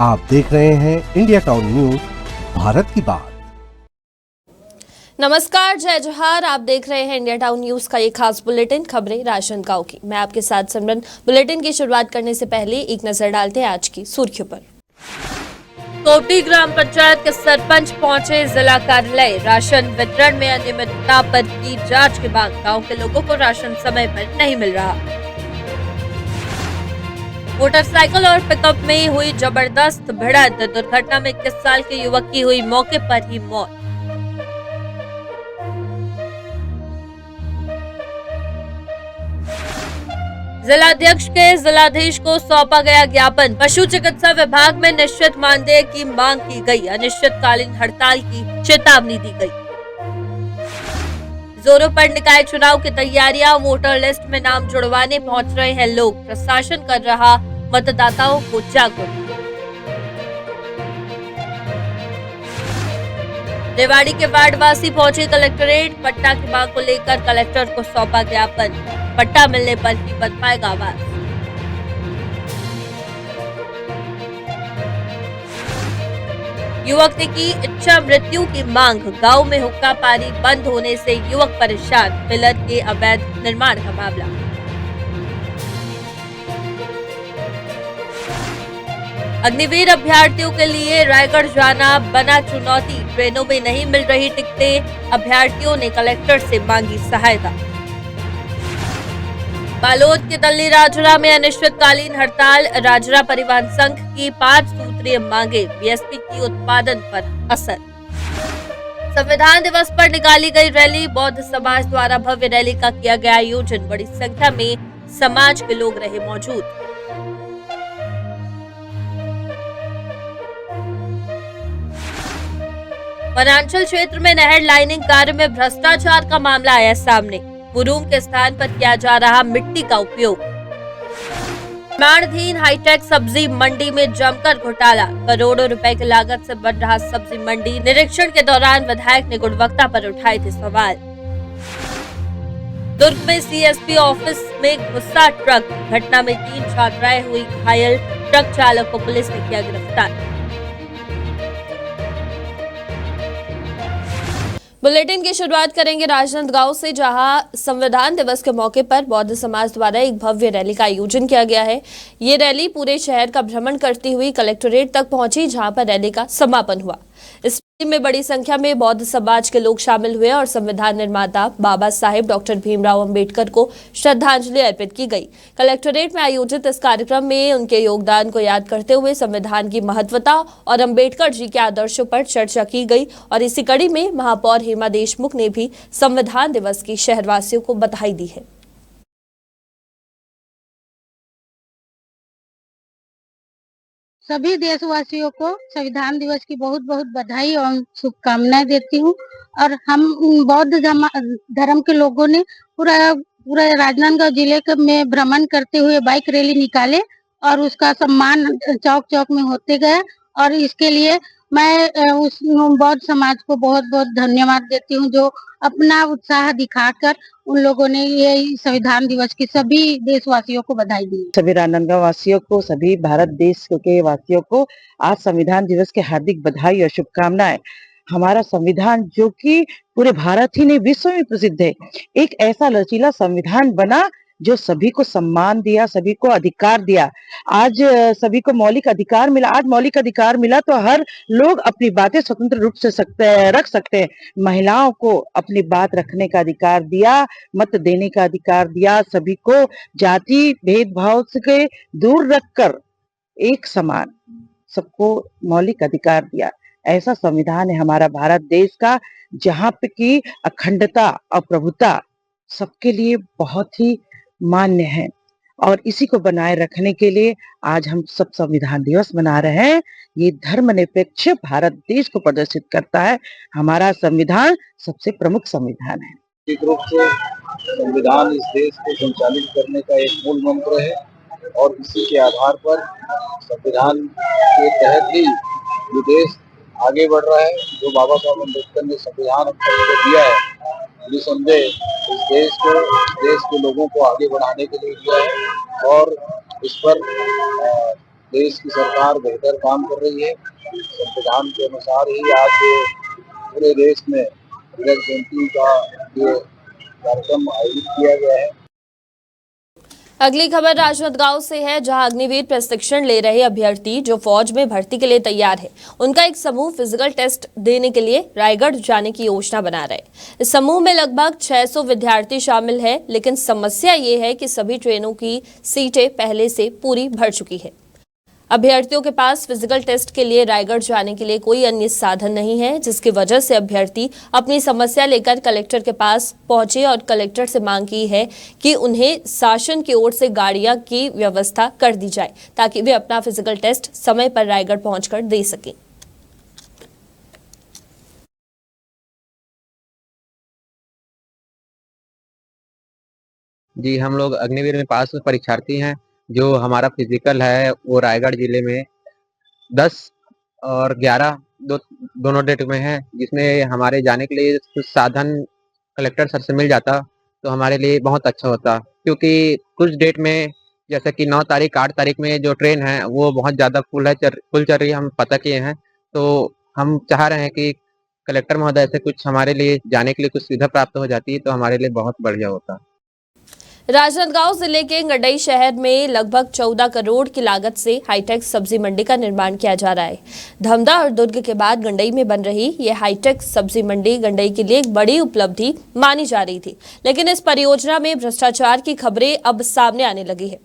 आप देख रहे हैं इंडिया टाउन न्यूज, भारत की बात। नमस्कार, जय जोहार। आप देख रहे हैं इंडिया टाउन न्यूज का ये खास बुलेटिन खबरें राजनांदगांव की। मैं आपके साथ सिमरन। बुलेटिन की शुरुआत करने से पहले एक नजर डालते हैं आज की सुर्खियों पर। कोटी ग्राम पंचायत के सरपंच पहुंचे जिला कार्यालय। राशन वितरण में अनियमितता पर की जांच के बाद गांव के लोगों को राशन समय पर नहीं मिल रहा। मोटरसाइकिल और पिकअप में हुई जबरदस्त भिड़ंत। दुर्घटना में 21 साल के युवक की हुई मौके पर ही मौत। जिलाध्यक्ष के जिलाधीश को सौंपा गया ज्ञापन। पशु चिकित्सा विभाग में निश्चित मानदेय की मांग की गई। अनिश्चितकालीन हड़ताल की चेतावनी दी गई। जोरों पर निकाय चुनाव की तैयारियां। वोटर लिस्ट में नाम जुड़वाने पहुंच रहे हैं लोग। प्रशासन कर रहा मतदाताओं को जागरूक। रेवाड़ी के वार्डवासी पहुंचे कलेक्ट्रेट। पट्टा की मांग को लेकर कलेक्टर को सौंपा ज्ञापन। पट्टा मिलने पर ही बन पाएगा आवास। युवक ने की इच्छा मृत्यु की मांग। गांव में हुक्का पानी बंद होने से युवक परेशान। पिलर के अवैध निर्माण का मामला। अग्निवीर अभ्यर्थियों के लिए रायगढ़ जाना बना चुनौती। ट्रेनों में नहीं मिल रही टिकटें। अभ्यर्थियों ने कलेक्टर से मांगी सहायता। बालोद के दल्ली राजरा में अनिश्चितकालीन हड़ताल। राजरा परिवहन संघ की 5 सूत्रीय मांगे। बीएसपी की उत्पादन पर असर। संविधान दिवस पर निकाली गई रैली। बौद्ध समाज द्वारा भव्य रैली का किया गया आयोजन। बड़ी संख्या में समाज के लोग रहे मौजूद। वनांचल क्षेत्र में नहर लाइनिंग कार्य में भ्रष्टाचार का मामला आया सामने। बुरूम के स्थान पर किया जा रहा मिट्टी का उपयोग। निर्माणाधीन हाईटेक सब्जी मंडी में जमकर घोटाला। करोड़ों रुपए की लागत से बन रहा सब्जी मंडी। निरीक्षण के दौरान विधायक ने गुणवत्ता पर उठाए थे सवाल। दुर्ग में सीएसपी ऑफिस में घुसा ट्रक। घटना में 3 छात्राएं हुई घायल। ट्रक चालक को पुलिस ने किया गिरफ्तार। बुलेटिन की शुरुआत करेंगे राजनांदगांव से, जहां संविधान दिवस के मौके पर बौद्ध समाज द्वारा एक भव्य रैली का आयोजन किया गया है। ये रैली पूरे शहर का भ्रमण करती हुई कलेक्ट्रेट तक पहुंची, जहां पर रैली का समापन हुआ। इस रैली में बड़ी संख्या में बौद्ध समाज के लोग शामिल हुए और संविधान निर्माता बाबा साहेब डॉक्टर भीमराव अंबेडकर को श्रद्धांजलि अर्पित की गई। कलेक्ट्रेट में आयोजित इस कार्यक्रम में उनके योगदान को याद करते हुए संविधान की महत्वता और अंबेडकर जी के आदर्शों पर चर्चा की गई। और इसी कड़ी में महापौर हेमा देशमुख ने भी संविधान दिवस की शहरवासियों को बधाई दी है। सभी देशवासियों को संविधान दिवस की बहुत बहुत बधाई और शुभकामनाएं देती हूँ। और हम बौद्ध धर्म के लोगों ने पूरा राजनांदगांव जिले में भ्रमण करते हुए बाइक रैली निकाले और उसका सम्मान चौक चौक में होते गया। और इसके लिए मैं उस बौद्ध समाज को बहुत बहुत धन्यवाद देती हूँ, जो अपना उत्साह दिखाकर उन लोगों ने ये संविधान दिवस की सभी देशवासियों को बधाई दी। सभी राजनांदगांव वासियों को, सभी भारत देश के वासियों को आज संविधान दिवस के हार्दिक बधाई और शुभकामनाएं। हमारा संविधान जो कि पूरे भारत ही नहीं विश्व में प्रसिद्ध है, एक ऐसा लचीला संविधान बना जो सभी को सम्मान दिया, सभी को अधिकार दिया। आज सभी को मौलिक अधिकार मिला। आज मौलिक अधिकार मिला तो हर लोग अपनी बातें स्वतंत्र रूप से रख सकते हैं। महिलाओं को अपनी बात रखने का अधिकार दिया, मत देने का अधिकार दिया। सभी को जाति भेदभाव से दूर रखकर एक समान सबको मौलिक अधिकार दिया। ऐसा संविधान है हमारा भारत देश का, जहाँ पे की अखंडता और प्रभुता सबके लिए बहुत ही मान्य है। और इसी को बनाए रखने के लिए आज हम सब संविधान दिवस मना रहे हैं। ये धर्मनिरपेक्ष भारत देश को प्रदर्शित करता है। हमारा संविधान सबसे प्रमुख संविधान है। निश्चित रूप से संविधान इस देश को संचालित करने का एक मूल मंत्र है और इसी के आधार पर संविधान के तहत ही ये देश आगे बढ़ रहा है। जो बाबा साहब अम्बेडकर ने संविधान हमको दिया है, निसंदेह इस देश के लोगों को आगे बढ़ाने के लिए दिया है। और इस पर देश की सरकार बेहतर काम कर रही है। संविधान के अनुसार ही आज पूरे देश में हीरक जयंती का ये कार्यक्रम आयोजित किया गया है। अगली खबर राजनांदगांव से है, जहां अग्निवीर प्रशिक्षण ले रहे अभ्यर्थी जो फौज में भर्ती के लिए तैयार है, उनका एक समूह फिजिकल टेस्ट देने के लिए रायगढ़ जाने की योजना बना रहे। इस समूह में लगभग 600 विद्यार्थी शामिल है, लेकिन समस्या ये है कि सभी ट्रेनों की सीटें पहले से पूरी भर चुकी है। अभ्यर्थियों के पास फिजिकल टेस्ट के लिए रायगढ़ जाने के लिए कोई अन्य साधन नहीं है, जिसकी वजह से अभ्यर्थी अपनी समस्या लेकर कलेक्टर के पास पहुंचे और कलेक्टर से मांग की है कि उन्हें शासन की ओर से गाड़ियां की व्यवस्था कर दी जाए, ताकि वे अपना फिजिकल टेस्ट समय पर रायगढ़ पहुंचकर दे सकें। जी, हम लोग अग्निवीर में पास परीक्षार्थी हैं। जो हमारा फिजिकल है वो रायगढ़ जिले में 10 और 11 दोनों डेट में है, जिसमें हमारे जाने के लिए कुछ साधन कलेक्टर सर से मिल जाता तो हमारे लिए बहुत अच्छा होता, क्योंकि कुछ डेट में जैसे कि 9 तारीख 8 तारीख में जो ट्रेन है वो बहुत ज़्यादा फुल चल रही है, हम पता किए हैं। तो हम चाह रहे हैं कि कलेक्टर महोदय से कुछ हमारे लिए जाने के लिए कुछ सुविधा प्राप्त हो जाती तो हमारे लिए बहुत बढ़िया होता। राजनांदगांव जिले के गंडई शहर में लगभग 14 करोड़ की लागत से हाईटेक सब्जी मंडी का निर्माण किया जा रहा है। धमदा और दुर्ग के बाद गंडई में बन रही यह हाईटेक सब्जी मंडी गंडई के लिए एक बड़ी उपलब्धि मानी जा रही थी, लेकिन इस परियोजना में भ्रष्टाचार की खबरें अब सामने आने लगी है।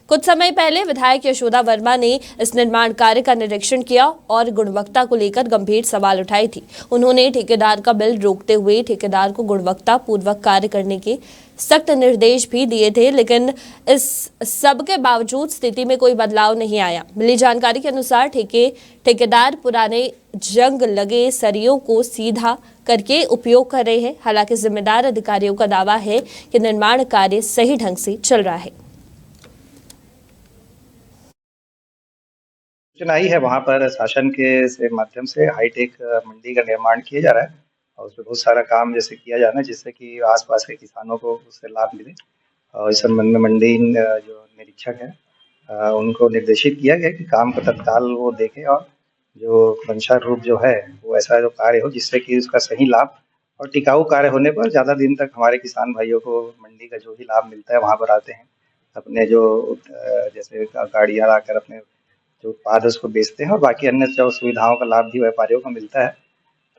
कुछ समय पहले विधायक यशोदा वर्मा ने इस निर्माण कार्य का निरीक्षण किया और गुणवत्ता को लेकर गंभीर सवाल उठाए थे। उन्होंने ठेकेदार का बिल रोकते हुए ठेकेदार को गुणवत्ता पूर्वक कार्य करने के सख्त निर्देश भी दिए थे, लेकिन इस सब के बावजूद स्थिति में कोई बदलाव नहीं आया। मिली जानकारी के अनुसार ठेकेदार पुराने जंग लगे सरियों को सीधा करके उपयोग कर रहे हैं। हालांकि जिम्मेदार अधिकारियों का दावा है कि निर्माण कार्य सही ढंग से चल रहा है। चुनाई है वहाँ पर शासन के से माध्यम से हाईटेक मंडी का निर्माण किया जा रहा है और उसमें बहुत सारा काम जैसे किया जा रहा है, जिससे कि आसपास के किसानों को उससे लाभ मिले। और इस संबंध में मंडी जो निरीक्षक है उनको निर्देशित किया गया कि काम को तत्काल वो देखें और जो मंशा रूप जो है वो ऐसा जो कार्य हो जिससे कि उसका सही लाभ और टिकाऊ कार्य होने पर ज़्यादा दिन तक हमारे किसान भाइयों को मंडी का जो भी लाभ मिलता है वहाँ पर आते हैं, अपने जो जैसे गाड़ियाँ लाकर अपने जो उत्पाद है उसको बेचते हैं और बाकी अन्य जो सुविधाओं का लाभ भी व्यापारियों को मिलता है।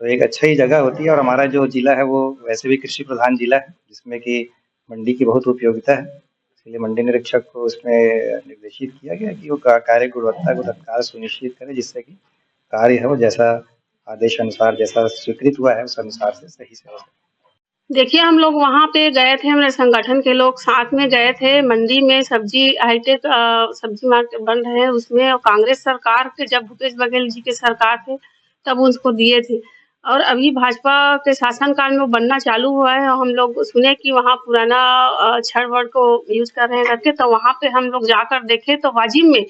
तो एक अच्छा ही जगह होती है और हमारा जो जिला है वो वैसे भी कृषि प्रधान जिला है, जिसमें कि मंडी की बहुत उपयोगिता है। इसलिए मंडी निरीक्षक को उसमें निर्देशित किया गया कि वो कार्य गुणवत्ता को तत्काल सुनिश्चित करे, जिससे कि कार्य है वो जैसा आदेश अनुसार जैसा स्वीकृत हुआ है उस अनुसार से सही से हो सके। देखिए, हम लोग वहाँ पे गए थे, हमारे संगठन के लोग साथ में गए थे। मंडी में सब्जी हाईटेक सब्जी मार्केट बन रहे हैं, उसमें कांग्रेस सरकार के जब भूपेश बघेल जी के सरकार थे तब उसको दिए थे और अभी भाजपा के शासनकाल में वो बनना चालू हुआ है। हम लोग सुने कि वहाँ पुराना छड़ वड़ को यूज कर रहे हैं करके, तो वहाँ पे हम लोग जाकर देखे तो वाजिब में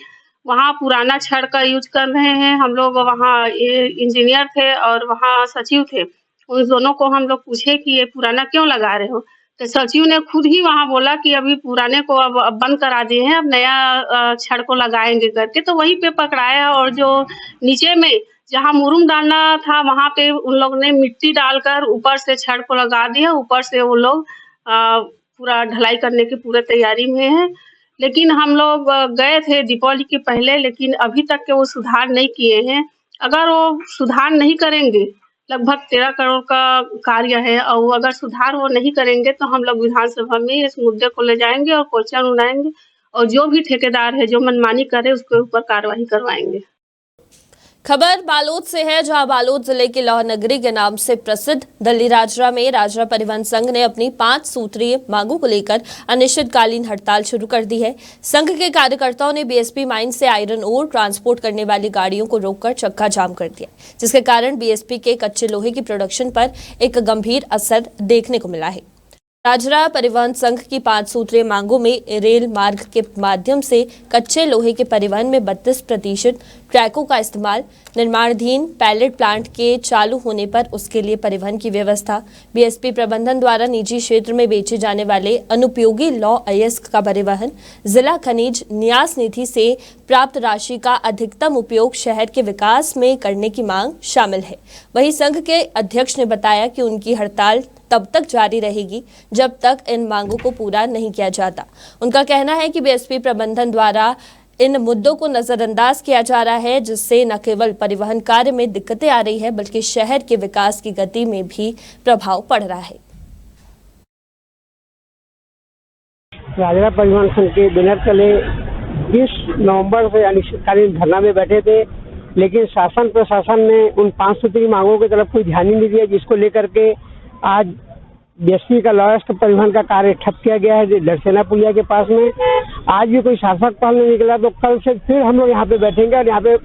वहाँ पुराना छड़ का यूज कर रहे हैं। हम लोग वहाँ इंजीनियर थे और वहाँ सचिव थे, उन दोनों को हम लोग पूछे कि ये पुराना क्यों लगा रहे हो, तो सचिव ने खुद ही वहाँ बोला कि अभी पुराने को अब बंद करा दिए हैं, अब नया छड़ को लगाएंगे करके। तो वहीं पे पकड़ाया और जो नीचे में जहाँ मुरुम डालना था वहाँ पे उन लोग ने मिट्टी डालकर ऊपर से छड़ को लगा दिया। ऊपर से वो लोग पूरा ढलाई करने की पूरी तैयारी में है। लेकिन हम लोग गए थे दीपावली के पहले, लेकिन अभी तक के वो सुधार नहीं किए हैं। अगर वो सुधार नहीं करेंगे, लगभग 13 करोड़ का कार्य है और वो अगर सुधार वो नहीं करेंगे तो हम लोग विधानसभा में इस मुद्दे को ले जाएंगे और क्वेश्चन उठाएंगे और जो भी ठेकेदार है जो मनमानी करे उसके ऊपर कार्रवाई करवाएंगे। खबर बालोद से है, जहां बालोद जिले के लौह नगरी के नाम से प्रसिद्ध दल्ली राजरा में राजरा परिवहन संघ ने अपनी 5 सूत्रीय मांगों को लेकर अनिश्चितकालीन हड़ताल शुरू कर दी है। संघ के कार्यकर्ताओं ने बीएसपी माइन से आयरन ओर ट्रांसपोर्ट करने वाली गाड़ियों को रोककर चक्का जाम कर दिया, जिसके कारण बीएसपी के कच्चे लोहे की प्रोडक्शन पर एक गंभीर असर देखने को मिला है। राजरा परिवहन संघ की 5 सूत्रीय मांगों में रेल मार्ग के माध्यम से कच्चे लोहे के परिवहन में 32% ट्रैकों का इस्तेमाल, निर्माणाधीन पैलेट प्लांट के चालू होने पर उसके लिए परिवहन की व्यवस्था, बीएसपी प्रबंधन द्वारा निजी क्षेत्र में बेचे जाने वाले अनुपयोगी लौह अयस्क का परिवहन, जिला खनिज न्यास निधि से प्राप्त राशि का अधिकतम उपयोग शहर के विकास में करने की मांग शामिल है। वहीं संघ के अध्यक्ष ने बताया कि उनकी हड़ताल तब तक जारी रहेगी जब तक इन मांगों को पूरा नहीं किया जाता। उनका कहना है कि बीएसपी प्रबंधन द्वारा इन मुद्दों को नजरअंदाज किया जा रहा है, जिससे न केवल परिवहन कार्य में दिक्कतें आ रही है बल्कि शहर के विकास की गति में भी प्रभाव पड़ रहा है। राजरा परिवहन संघ के बैनर तले 20 नवंबर से अनिश्चितकालीन धरना में बैठे थे, लेकिन शासन प्रशासन ने उन 5 सूत्री मांगों की तरफ कोई ध्यान ही नहीं दिया, जिसको लेकर के आज बीएसपी का लॉयर्स परिवहन का कार्य ठप किया गया है दरसेना पुलिया के पास में। आज भी कोई शासक पहल नहीं निकला, तो कल से फिर हम लोग यहाँ पे बैठेंगे और यहाँ पे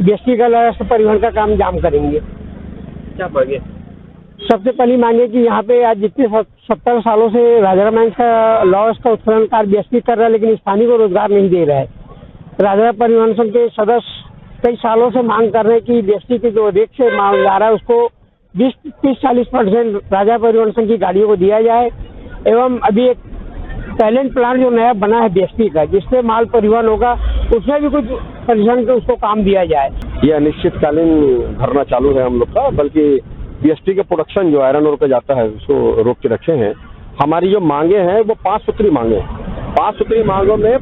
बीएसपी का लॉयर्स परिवहन का काम जाम करेंगे। क्या मांगे? सबसे पहली मांगे कि यहाँ पे आज जितने 70 सालों से राजरा माइंस का लॉयर्स का उत्खनन कार्य बीएसपी कर रहा है, लेकिन स्थानीय को रोजगार नहीं दे रहा है। राजरा परिवहन संघ के सदस्य कई सालों से मांग कर रहे हैं कि बीएसपी की जो रेट से माल जा रहा है उसको 20-40% राजा परिवहन संघ की गाड़ियों को दिया जाए, एवं अभी एक टैलेंट प्लांट जो नया बना है बीएसपी का, जिससे माल परिवहन होगा, उसमें भी कुछ परिवहन के उसको काम दिया जाए। ये अनिश्चितकालीन धरना चालू है हम लोग का, बल्कि बीएसपी का प्रोडक्शन जो आयरन ओर का जाता है उसको रोक के रखे हैं। हमारी जो मांगे हैं वो 5 सूत्री मांगे हैं। 5 सूत्री मांगों में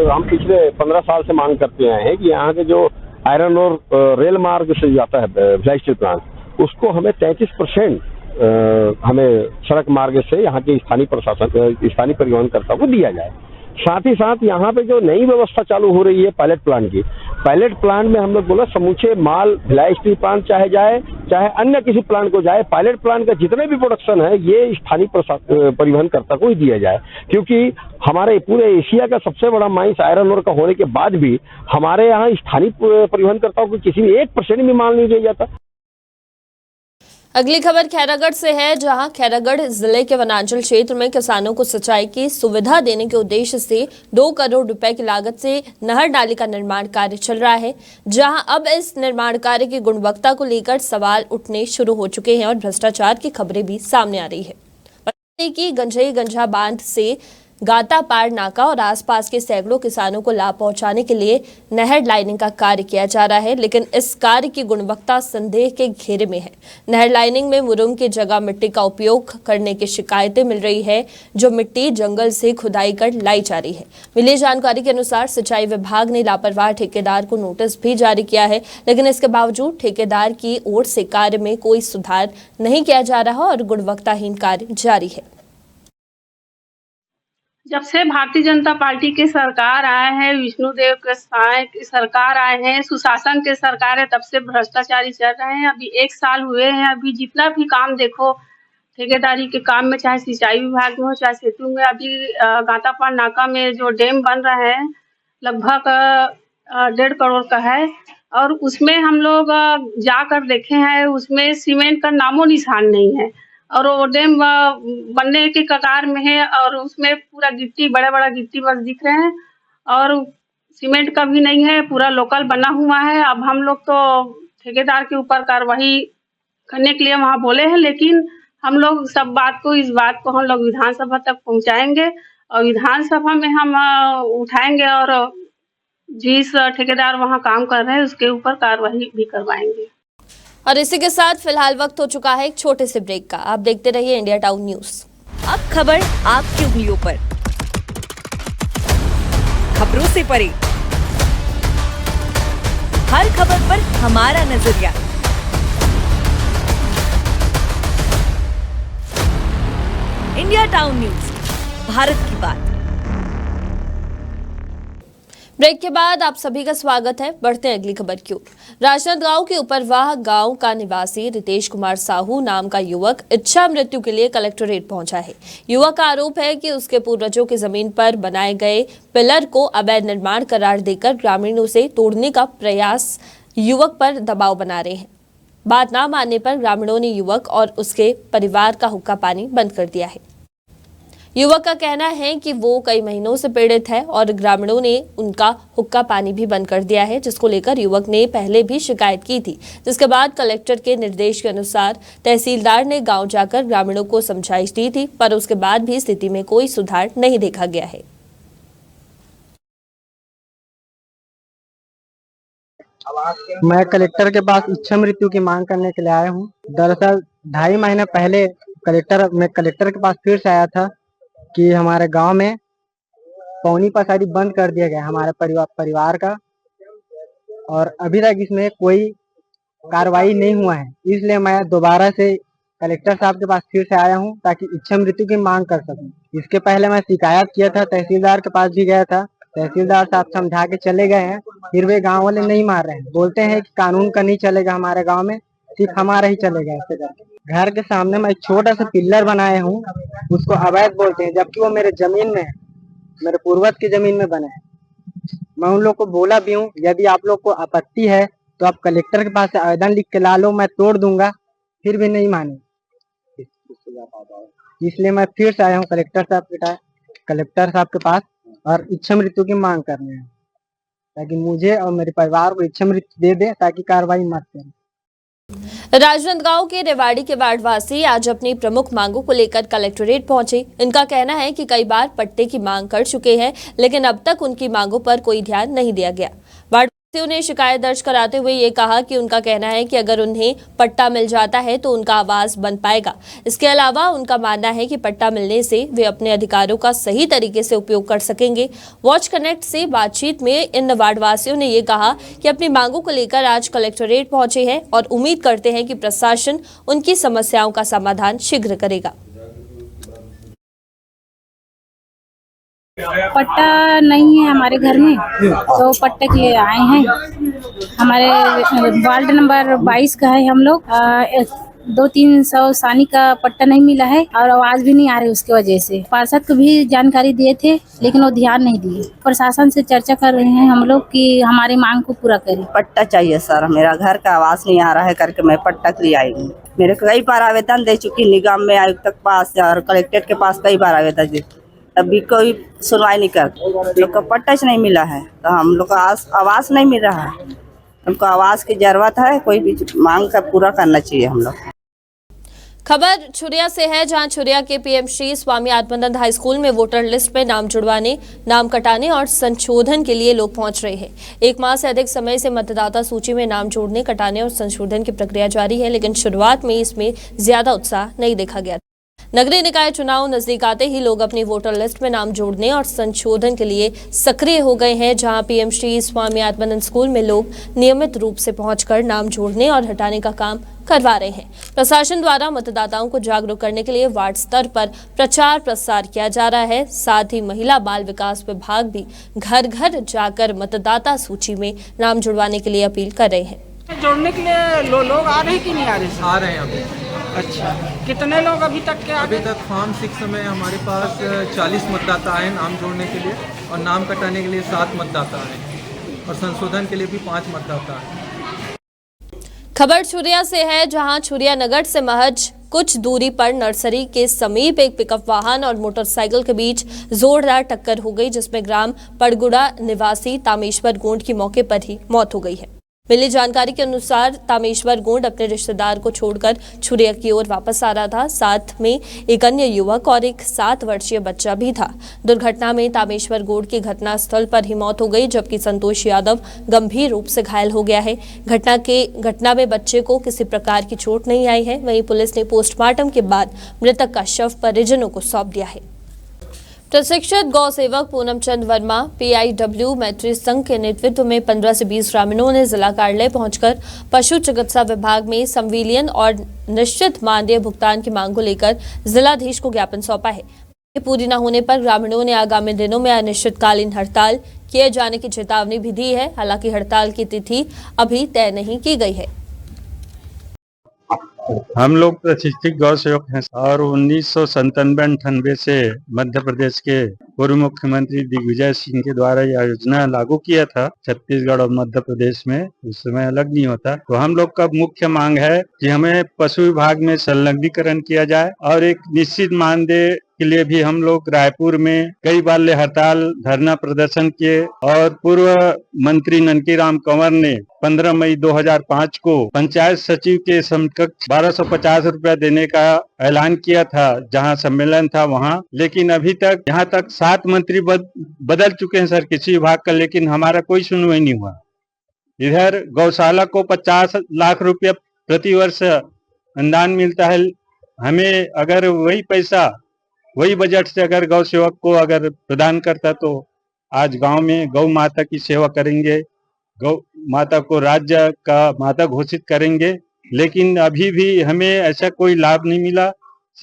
हम पिछले 15 साल से मांग करते आए हैं कि यहाँ के जो आयरन और रेल मार्ग से जाता है भिलाई स्टील प्लांट, उसको हमें 33% हमें सड़क मार्ग से यहाँ के स्थानीय परिवहनकर्ता को दिया जाए। साथ ही साथ यहाँ पे जो नई व्यवस्था चालू हो रही है पायलट प्लांट की, पायलट प्लांट में हम लोग बोला समूचे माल भिलाई स्टील प्लांट चाहे जाए चाहे अन्य किसी प्लांट को जाए, पायलट प्लांट का जितने भी प्रोडक्शन है ये स्थानीय परिवहनकर्ता को ही दिया जाए, क्योंकि हमारे पूरे एशिया का सबसे बड़ा माइंस आयरन ओर का होने के बाद भी हमारे यहाँ स्थानीय परिवहनकर्ताओं को किसी भी 1% भी माल नहीं दिया जाता। अगली खबर खैरागढ़ से है, जहां खैरागढ़ जिले के वनांचल क्षेत्र में किसानों को सिंचाई की सुविधा देने के उद्देश्य से 2 करोड़ रुपए की लागत से नहर नाली का निर्माण कार्य चल रहा है, जहां अब इस निर्माण कार्य की गुणवत्ता को लेकर सवाल उठने शुरू हो चुके हैं और भ्रष्टाचार की खबरें भी सामने आ रही है कि गंजई गंजा बांध से गातापार नाका और आसपास के सैकड़ों किसानों को लाभ पहुंचाने के लिए नहर लाइनिंग का कार्य किया जा रहा है, लेकिन इस कार्य की गुणवत्ता संदेह के घेरे में है। नहर लाइनिंग में मुरुम की जगह मिट्टी का उपयोग करने की शिकायतें मिल रही है, जो मिट्टी जंगल से खुदाई कर लाई जा रही है। मिली जानकारी के अनुसार सिंचाई विभाग ने लापरवाह ठेकेदार को नोटिस भी जारी किया है, लेकिन इसके बावजूद ठेकेदार की ओर से कार्य में कोई सुधार नहीं किया जा रहा और गुणवत्ताहीन कार्य जारी है। जब से भारतीय जनता पार्टी की सरकार आए हैं, विष्णुदेव के सरकार आए हैं, सुशासन के सरकार है, तब से भ्रष्टाचारी चल रहे हैं। अभी 1 साल हुए हैं, अभी जितना भी काम देखो ठेकेदारी के काम में, चाहे सिंचाई विभाग में हो चाहे सेतु में, अभी गातापार नाका में जो डैम बन रहा है लगभग 1.5 करोड़ का है, और उसमें हम लोग जाकर देखे हैं, उसमें सीमेंट का नामो निशान नहीं है, और वो डैम बनने के कगार में है, और उसमें पूरा गिट्टी बड़ा गिट्टी बस दिख रहे हैं, और सीमेंट का भी नहीं है, पूरा लोकल बना हुआ है। अब हम लोग तो ठेकेदार के ऊपर कार्रवाई करने के लिए वहाँ बोले हैं, लेकिन हम लोग इस बात को हम लोग विधानसभा तक पहुँचाएंगे, और विधानसभा में हम उठाएंगे, और जिस ठेकेदार वहाँ काम कर रहे हैं उसके ऊपर कार्रवाई भी करवाएंगे। और इसी के साथ फिलहाल वक्त हो चुका है एक छोटे से ब्रेक का। आप देखते रहिए इंडिया टाउन न्यूज। अब खबर आपकी उंगलियों पर, खबरों से परे, हर खबर पर हमारा नजरिया। इंडिया टाउन न्यूज, भारत की बात। ब्रेक के बाद आप सभी का स्वागत है। बढ़ते हैं अगली खबर की ओर। राजनांदगांव के उपरवाह गांव का निवासी रितेश कुमार साहू नाम का युवक इच्छा मृत्यु के लिए कलेक्टोरेट पहुंचा है। युवक का आरोप है कि उसके पूर्वजों की जमीन पर बनाए गए पिलर को अवैध निर्माण करार देकर ग्रामीणों से तोड़ने का प्रयास युवक पर दबाव बना रहे हैं। बात न मानने पर ग्रामीणों ने युवक और उसके परिवार का हुक्का पानी बंद कर दिया है। युवक का कहना है कि वो कई महीनों से पीड़ित है और ग्रामीणों ने उनका हुक्का पानी भी बंद कर दिया है, जिसको लेकर युवक ने पहले भी शिकायत की थी, जिसके बाद कलेक्टर के निर्देश के अनुसार तहसीलदार ने गांव जाकर ग्रामीणों को समझाइश दी थी, पर उसके बाद भी स्थिति में कोई सुधार नहीं देखा गया है। मैं कलेक्टर के पास इच्छा मृत्यु की मांग करने के लिए आया हूँ। दरअसल 2.5 महीने पहले मैं कलेक्टर के पास फिर से आया था कि हमारे गांव में पौनी पसारी बंद कर दिया गया हमारे परिवार का, और अभी तक इसमें कोई कार्रवाई नहीं हुआ है। इसलिए मैं दोबारा से कलेक्टर साहब के पास फिर से आया हूं ताकि इच्छा मृत्यु की मांग कर सकूं। इसके पहले मैं शिकायत किया था, तहसीलदार के पास भी गया था, तहसीलदार साहब समझा के चले गए हैं, फिर वे गांव वाले नहीं मान रहे हैं, बोलते हैं कि कानून का नहीं चलेगा हमारे गांव में, सिर्फ हमारा ही चलेगा। ऐसे करके घर के सामने मैं एक छोटा सा पिल्लर बनाया हूँ, उसको अवैध बोलते हैं, जबकि वो मेरे जमीन में है, मेरे पूर्वज की जमीन में बने हैं। मैं उन लोग को बोला भी हूँ, यदि आप लोग को आपत्ति है तो आप कलेक्टर के पास आवेदन लिख के ला लो, मैं तोड़ दूंगा, फिर भी नहीं माने। इसलिए मैं फिर से आया हूँ कलेक्टर साहब के पास और इच्छा मृत्यु की मांग करने हैं, ताकि मुझे और मेरे परिवार को इच्छा मृत्यु दे दे, ताकि कार्रवाई मत करें। राजनांदगांव के रेवाड़ी के वार्डवासी आज अपनी प्रमुख मांगों को लेकर कलेक्टोरेट पहुंचे। इनका कहना है कि कई बार पट्टे की मांग कर चुके हैं, लेकिन अब तक उनकी मांगों पर कोई ध्यान नहीं दिया गया। वार्डवासियों ने शिकायत दर्ज कराते हुए ये कहा कि उनका कहना है कि अगर उन्हें पट्टा मिल जाता है तो उनका आवास बन पाएगा। इसके अलावा उनका मानना है कि पट्टा मिलने से वे अपने अधिकारों का सही तरीके से उपयोग कर सकेंगे। वॉच कनेक्ट से बातचीत में इन वार्डवासियों ने ये कहा कि अपनी मांगों को लेकर आज कलेक्टोरेट पहुंचे हैं और उम्मीद करते हैं कि प्रशासन उनकी समस्याओं का समाधान शीघ्र करेगा। पट्टा नहीं है हमारे घर में, तो पट्टे के लिए आए हैं। हमारे वार्ड नंबर 22 का है हम लोग। 200-300 सानी का पट्टा नहीं मिला है और आवाज भी नहीं आ रही, उसकी वजह से पार्षद को भी जानकारी दिए थे, लेकिन वो ध्यान नहीं दिए। प्रशासन से चर्चा कर रहे हैं हम लोग कि हमारी मांग को पूरा करें। पट्टा चाहिए सर, मेरा घर का आवास नहीं आ रहा है करके मैं पट्टा के लिए आई हूँ। मेरे कई बार आवेदन दे चुकी, निगम में आयुक्त के पास और कलेक्टर के पास कई बार आवेदन दे, अभी कोई सुनवाई नहीं कर। लोग को पट्टा नहीं मिला है, तो हम लोग का आवास नहीं मिल रहा है। हमको आवास की जरूरत है, कोई भी मांग का पूरा करना चाहिए हम लोग। खबर छुरिया से है, जहां छुरिया के PM Shri Swami Atmanand high school में वोटर लिस्ट में नाम जुड़वाने, नाम कटाने और संशोधन के लिए लोग पहुंच रहे हैं। 1 माह से अधिक समय से मतदाता सूची में नाम जोड़ने, कटाने और संशोधन की प्रक्रिया जारी है, लेकिन शुरुआत में इसमें ज्यादा उत्साह नहीं देखा गया। नगरीय निकाय चुनाव नजदीक आते ही लोग अपनी वोटर लिस्ट में नाम जोड़ने और संशोधन के लिए सक्रिय हो गए हैं, जहां पीएम श्री स्वामी आत्मानंद स्कूल में लोग नियमित रूप से पहुंचकर नाम जोड़ने और हटाने का काम करवा रहे हैं। प्रशासन द्वारा मतदाताओं को जागरूक करने के लिए वार्ड स्तर पर प्रचार प्रसार किया जा रहा है। साथ ही महिला बाल विकास विभाग भी घर घर जाकर मतदाता सूची में नाम जुड़वाने के लिए अपील कर रहे हैं। जोड़ने के लिए लोग आ रहे हैं कि नहीं आ रहे? आ रहे हैं अभी। अच्छा, कितने लोग अभी तक के? अभी तक फॉर्म 6 में हमारे पास 40 मतदाता आए नाम जोड़ने के लिए, और नाम कटाने के लिए 7 मतदाता आए, और संशोधन के लिए भी 5 मतदाता आए। खबर छुरिया से है, जहां छुरिया नगर से महज कुछ दूरी पर नर्सरी के समीप एक पिकअप वाहन और मोटरसाइकिल के बीच जोरदार टक्कर हो गई, जिसमें ग्राम पड़गुड़ा निवासी तामेश्वर गोंड की मौके पर ही मौत हो गई है। मिली जानकारी के अनुसार तामेश्वर गोंड अपने रिश्तेदार को छोड़कर छुरिया की ओर वापस आ रहा था। साथ में एक अन्य युवक और एक 7 वर्षीय बच्चा भी था। दुर्घटना में तामेश्वर गोंड की घटनास्थल पर ही मौत हो गई, जबकि संतोष यादव गंभीर रूप से घायल हो गया है। घटना में बच्चे को किसी प्रकार की चोट नहीं आई है। वहीं पुलिस ने पोस्टमार्टम के बाद मृतक का शव परिजनों को सौंप दिया है। प्रशिक्षित गौ सेवक पूनम चंद वर्मा PIW मैत्री संघ के नेतृत्व में 15 से 20 ग्रामीणों ने जिला कार्यालय पहुंचकर पशु चिकित्सा विभाग में संविलियन और निश्चित मानदेय भुगतान की मांग को लेकर जिलाधीश को ज्ञापन सौंपा है। पूरी न होने पर ग्रामीणों ने आगामी दिनों में अनिश्चितकालीन हड़ताल किए जाने की चेतावनी भी दी है। हालांकि हड़ताल की तिथि अभी तय नहीं की गई है। हम लोग प्रशिक्षित गौ सेवक हैं और 1997-98 से मध्य प्रदेश के पूर्व मुख्यमंत्री दिग्विजय सिंह के द्वारा यह योजना लागू किया था छत्तीसगढ़ और मध्य प्रदेश में। उस समय अलग नहीं होता। तो हम लोग का मुख्य मांग है कि हमें पशु विभाग में संलग्नीकरण किया जाए और एक निश्चित मानदेय के लिए भी हम लोग रायपुर में कई बार ले हड़ताल धरना प्रदर्शन किए और पूर्व मंत्री ननकी राम कंवर ने 15 मई 2005 को पंचायत सचिव के समकक्ष 1250 रुपया देने का ऐलान किया था, जहां सम्मेलन था वहां। लेकिन अभी तक यहाँ तक 7 मंत्री बदल चुके हैं सर किसी विभाग का, लेकिन हमारा कोई सुनवाई नहीं हुआ। इधर गौशाला को 50 लाख रुपया प्रति वर्ष अनुदान मिलता है। हमें अगर वही पैसा वही बजट से अगर गौ सेवक को अगर प्रदान करता तो आज गांव में गौ माता की सेवा करेंगे, गौ माता को राज्य का माता घोषित करेंगे। लेकिन अभी भी हमें ऐसा कोई लाभ नहीं मिला।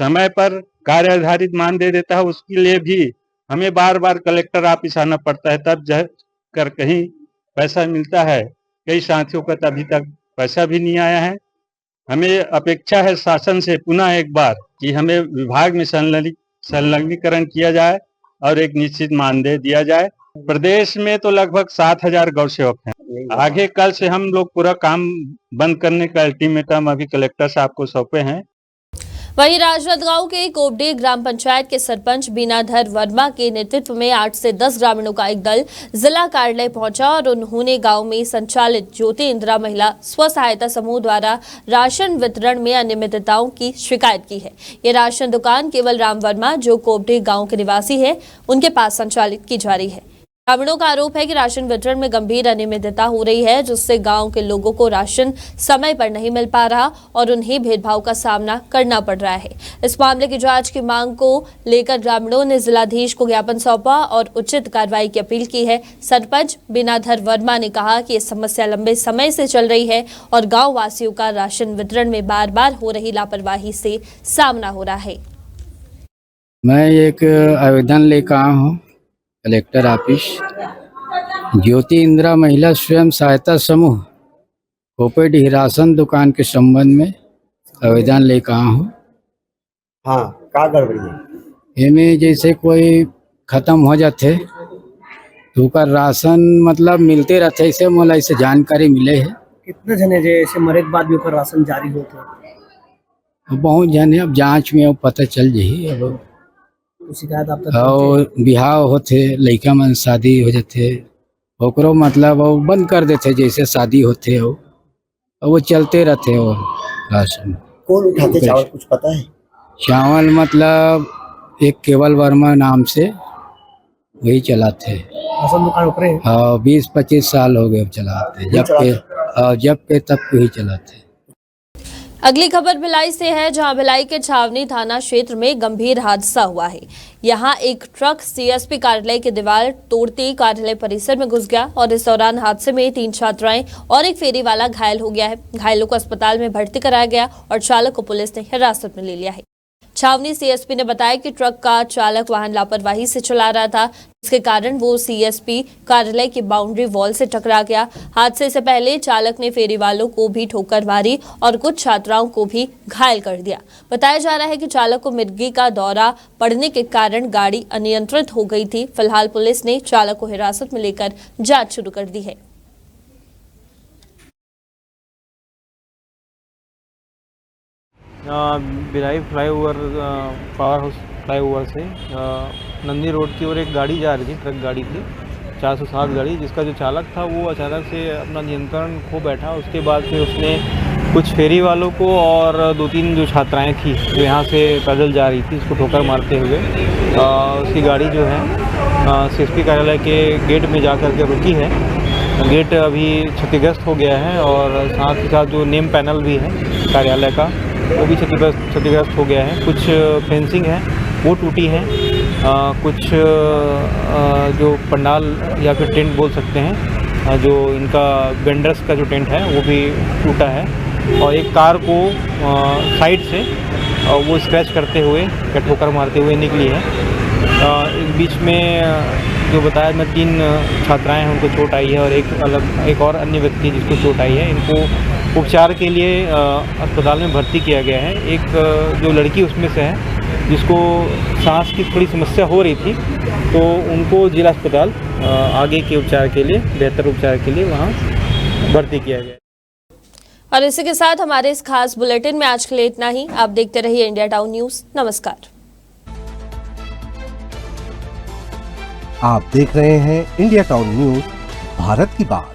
समय पर कार्य आधारित मान दे देता है, उसके लिए भी हमें बार बार कलेक्टर ऑफिस आना पड़ता है, तब कर कहीं पैसा मिलता है। कई साथियों का अभी तक पैसा भी नहीं आया है। हमें अपेक्षा है शासन से पुनः एक बार कि हमें विभाग में संलग्नीकरण किया जाए और एक निश्चित मानदेय दिया जाए। प्रदेश में तो लगभग 7000 गौ सेवक हैं। आगे कल से हम लोग पूरा काम बंद करने का अल्टीमेटम अभी कलेक्टर साहब को सौंपे हैं। वहीं राजनांदगांव के कोबडी ग्राम पंचायत के सरपंच बीनाधर वर्मा के नेतृत्व में 8 से 10 ग्रामीणों का एक दल जिला कार्यालय पहुंचा और उन्होंने गांव में संचालित ज्योति इंदिरा महिला स्व सहायता समूह द्वारा राशन वितरण में अनियमितताओं की शिकायत की है। ये राशन दुकान केवल राम वर्मा, जो कोबडी गाँव के निवासी है, उनके पास संचालित की जा रही है। ग्रामीणों का आरोप है कि राशन वितरण में गंभीर अनियमितता हो रही है, जिससे गांव के लोगों को राशन समय पर नहीं मिल पा रहा और उन्हें भेदभाव का सामना करना पड़ रहा है। इस मामले की जांच की मांग को लेकर ग्रामीणों ने जिलाधीश को ज्ञापन सौंपा और उचित कार्रवाई की अपील की है। सरपंच बीनाधर वर्मा ने कहा कि ये समस्या लंबे समय से चल रही है और गाँव वासियों का राशन वितरण में बार बार हो रही लापरवाही से सामना हो रहा है। मैं एक आवेदन लेकर आया हूँ कलेक्टर ऑफिस, ज्योति इंदिरा महिला स्वयं सहायता समूह कोपेडी राशन दुकान के संबंध में आवेदन लेकर आया हूँ। हाँ, का गड़बड़ी है? इनमें जैसे कोई खत्म हो जाते तो का राशन मतलब मिलते रहते, इसे मोला इसे जानकारी मिले है। कितने जने जैसे मरे के बाद भी ऊपर राशन जारी होते? बहुत जने, अब जांच में अब पता चल जाही। अब शिकायत आप तक और बिहाव होते, लड़का मन शादी हो जाते, ओकरो मतलब वो बंद कर देते, जैसे शादी होते हो वो चलते रहते हो राशन। कौन उठाते चावल, कुछ पता है? चावल मतलब एक केवल वर्मा नाम से वही चलाते। राशन दुकान ऊपर? हाँ, 20-25 साल हो गए चलाते, जब के तब वही चलाते। अगली खबर भिलाई से है, जहां भिलाई के छावनी थाना क्षेत्र में गंभीर हादसा हुआ है। यहां एक ट्रक सीएसपी कार्यालय की दीवार तोड़ते कार्यालय परिसर में घुस गया और इस दौरान हादसे में 3 छात्राएं और एक फेरी वाला घायल हो गया है। घायलों को अस्पताल में भर्ती कराया गया और चालक को पुलिस ने हिरासत में ले लिया है। छावनी सीएसपी ने बताया कि ट्रक का चालक वाहन लापरवाही से चला रहा था, इसके कारण वो सीएसपी कार्यालय की बाउंड्री वॉल से टकरा गया। हादसे से पहले चालक ने फेरी वालों को भी ठोकर मारी और कुछ छात्राओं को भी घायल कर दिया। बताया जा रहा है कि चालक को मिर्गी का दौरा पड़ने के कारण गाड़ी अनियंत्रित हो गई थी। फिलहाल पुलिस ने चालक को हिरासत में लेकर जांच शुरू कर दी है। Bhilai flyover power house flyover से नंदी रोड की ओर एक गाड़ी जा रही थी, ट्रक गाड़ी थी 407 गाड़ी, जिसका जो चालक था वो अचानक से अपना नियंत्रण खो बैठा। उसके बाद फिर उसने कुछ फेरी वालों को और 2-3 जो छात्राएं थी जो यहाँ से पैदल जा रही थी उसको ठोकर मारते हुए उसकी गाड़ी जो है सीएसपी कार्यालय के गेट में जा कर के रुकी है। गेट अभी क्षतिग्रस्त हो गया है और साथ ही साथ जो नेम पैनल भी है कार्यालय का वो भी क्षतिग्रस्त हो गया है। कुछ फेंसिंग है वो टूटी है, कुछ जो पंडाल या फिर टेंट बोल सकते हैं, जो इनका वेंडर्स का जो टेंट है वो भी टूटा है और एक कार को साइड से वो स्क्रैच करते हुए या ठोकर मारते हुए निकली है। इस बीच में जो बताया मैं 3 छात्राएं हैं उनको चोट आई है और एक और अन्य व्यक्ति जिसको चोट आई है, इनको उपचार के लिए अस्पताल में भर्ती किया गया है। एक जो लड़की उसमें से है जिसको सांस की थोड़ी समस्या हो रही थी, तो उनको जिला अस्पताल आगे के उपचार के लिए, बेहतर उपचार के लिए वहाँ भर्ती किया गया। और इसी के साथ हमारे इस खास बुलेटिन में आज के लिए इतना ही। आप देखते रहिए इंडिया टाउन न्यूज़। नमस्कार। आप देख रहे हैं इंडिया टाउन न्यूज, भारत की बात।